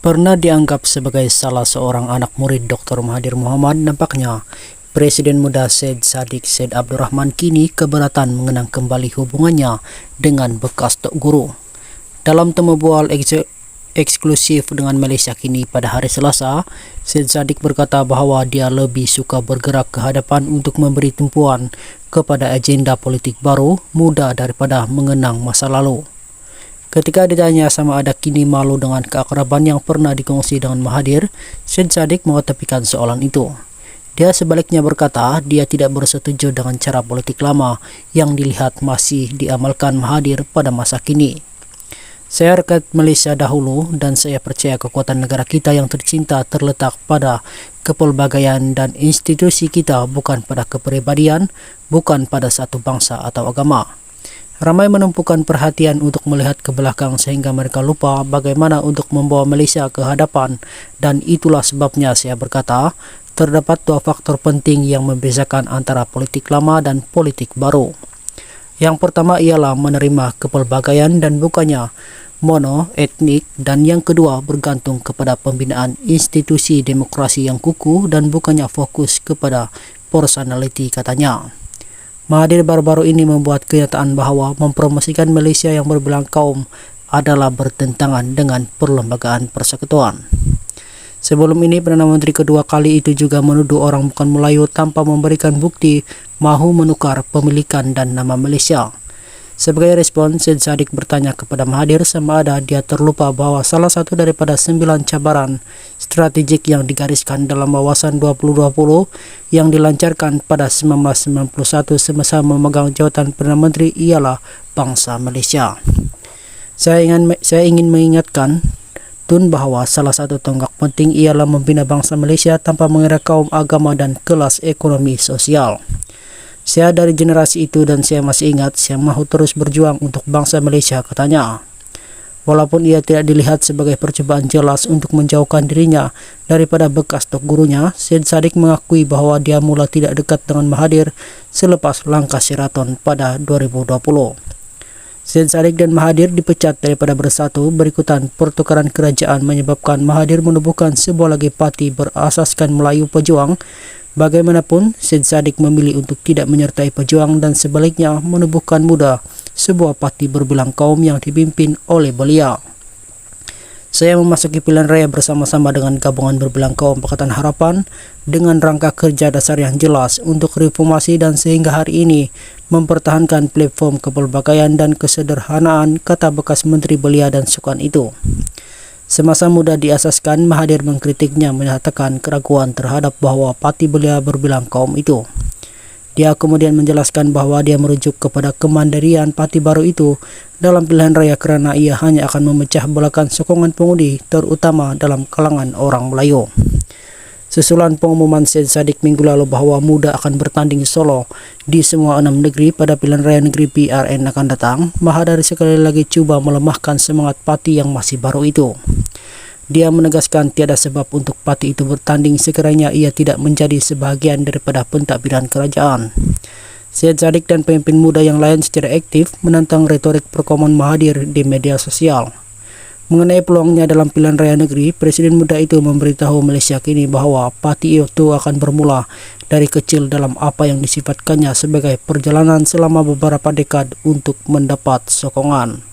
Pernah dianggap sebagai salah seorang anak murid Dr. Mahathir Mohamad, nampaknya Presiden muda Syed Saddiq Syed Abdurrahman kini keberatan mengenang kembali hubungannya dengan bekas Tok Guru. Dalam temu bual eksklusif dengan Malaysia kini pada hari Selasa, Syed Saddiq berkata bahawa dia lebih suka bergerak ke hadapan untuk memberi tumpuan kepada agenda politik baru muda daripada mengenang masa lalu. Ketika ditanya sama ada kini malu dengan keakraban yang pernah dikongsi dengan Mahathir, Syed Saddiq mengetepikan soalan itu. Dia sebaliknya berkata dia tidak bersetuju dengan cara politik lama yang dilihat masih diamalkan Mahathir pada masa kini. Saya rakyat Malaysia dahulu dan saya percaya kekuatan negara kita yang tercinta terletak pada kepelbagaian dan institusi kita, bukan pada kepribadian, bukan pada satu bangsa atau agama. Ramai menumpukan perhatian untuk melihat ke belakang sehingga mereka lupa bagaimana untuk membawa Malaysia ke hadapan, dan itulah sebabnya saya berkata terdapat dua faktor penting yang membezakan antara politik lama dan politik baru. Yang pertama ialah menerima kepelbagaian dan bukannya monoetnik, dan yang kedua bergantung kepada pembinaan institusi demokrasi yang kukuh dan bukannya fokus kepada personality, katanya. Mahathir baru-baru ini membuat kenyataan bahawa mempromosikan Malaysia yang berbelang kaum adalah bertentangan dengan perlembagaan persekutuan. Sebelum ini, Perdana Menteri kedua kali itu juga menuduh orang bukan Melayu tanpa memberikan bukti mahu menukar pemilikan dan nama Malaysia. Sebagai respon, Syed Saddiq bertanya kepada Mahathir sama ada dia terlupa bahawa salah satu daripada 9 cabaran strategik yang digariskan dalam Wawasan 2020 yang dilancarkan pada 1991 semasa memegang jawatan Perdana Menteri ialah bangsa Malaysia. Saya ingin mengingatkan Tun bahawa salah satu tonggak penting ialah membina bangsa Malaysia tanpa mengira kaum, agama dan kelas ekonomi sosial. Saya dari generasi itu dan saya masih ingat saya mahu terus berjuang untuk bangsa Malaysia, katanya. Walaupun ia tidak dilihat sebagai percobaan jelas untuk menjauhkan dirinya daripada bekas Tok Gurunya, Syed Saddiq mengakui bahawa dia mula tidak dekat dengan Mahathir selepas langkah Sheraton pada 2020. Syed Saddiq dan Mahathir dipecat daripada Bersatu berikutan pertukaran kerajaan menyebabkan Mahathir menubuhkan sebuah lagi parti berasaskan Melayu Pejuang. Bagaimanapun, Syed Saddiq memilih untuk tidak menyertai Pejuang dan sebaliknya menubuhkan Muda, sebuah parti berbilang kaum yang dipimpin oleh beliau. Saya memasuki pilihan raya bersama-sama dengan gabungan berbilang kaum Pakatan Harapan dengan rangka kerja dasar yang jelas untuk reformasi dan sehingga hari ini mempertahankan platform kepelbagaian dan kesederhanaan, kata bekas Menteri Belia dan Sukan itu. Semasa Muda diasaskan, Mahathir mengkritiknya menyatakan keraguan terhadap bahawa parti Belia berbilang kaum itu. Dia kemudian menjelaskan bahawa dia merujuk kepada kemandirian parti baru itu dalam pilihan raya kerana ia hanya akan memecah belakan sokongan pengundi terutama dalam kalangan orang Melayu. Susulan pengumuman Syed Saddiq minggu lalu bahawa Muda akan bertanding solo di semua 6 negeri pada pilihan raya negeri PRN akan datang, Mahathir sekali lagi cuba melemahkan semangat parti yang masih baru itu. Dia menegaskan tiada sebab untuk parti itu bertanding sekiranya ia tidak menjadi sebahagian daripada pentadbiran kerajaan. Syed Saddiq dan pemimpin muda yang lain secara aktif menentang retorik perkaman Mahathir di media sosial. Mengenai peluangnya dalam pilihan raya negeri, Presiden muda itu memberitahu Malaysia kini bahawa parti itu akan bermula dari kecil dalam apa yang disifatkannya sebagai perjalanan selama beberapa dekad untuk mendapat sokongan.